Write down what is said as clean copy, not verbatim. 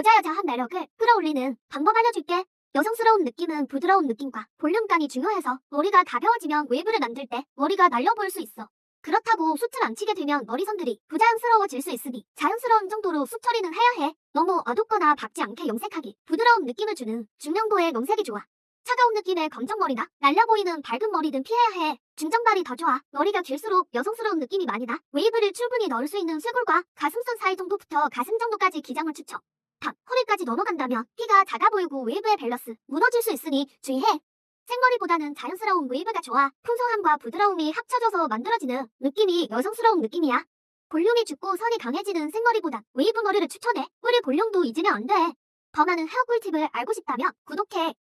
여자여자한 매력을 끌어올리는 방법 알려줄게. 여성스러운 느낌은 부드러운 느낌과 볼륨감이 중요해서 머리가 가벼워지면 웨이브를 만들 때 머리가 날려 보일 수 있어. 그렇다고 숱을 안 치게 되면 머리선들이 부자연스러워질 수 있으니 자연스러운 정도로 숱 처리는 해야 해. 너무 어둡거나 밝지 않게 염색하기. 부드러운 느낌을 주는 중년보의 염색이 좋아. 차가운 느낌의 검정머리나 날려 보이는 밝은 머리는 피해야 해. 중정발이 더 좋아. 머리가 길수록 여성스러운 느낌이 많이 나. 웨이브를 충분히 넣을 수 있는 쇄골과 가슴선 사이 정도부터 가슴 정도까지 기장을 추천. 단, 허리까지 넘어간다면 키가 작아 보이고 웨이브의 밸런스 무너질 수 있으니 주의해. 생머리보다는 자연스러운 웨이브가 좋아. 풍성함과 부드러움이 합쳐져서 만들어지는 느낌이 여성스러운 느낌이야. 볼륨이 죽고 선이 강해지는 생머리보단 웨이브 머리를 추천해. 뿌리 볼륨도 잊으면 안 돼. 더 많은 헤어 꿀팁을 알고 싶다면 구독해.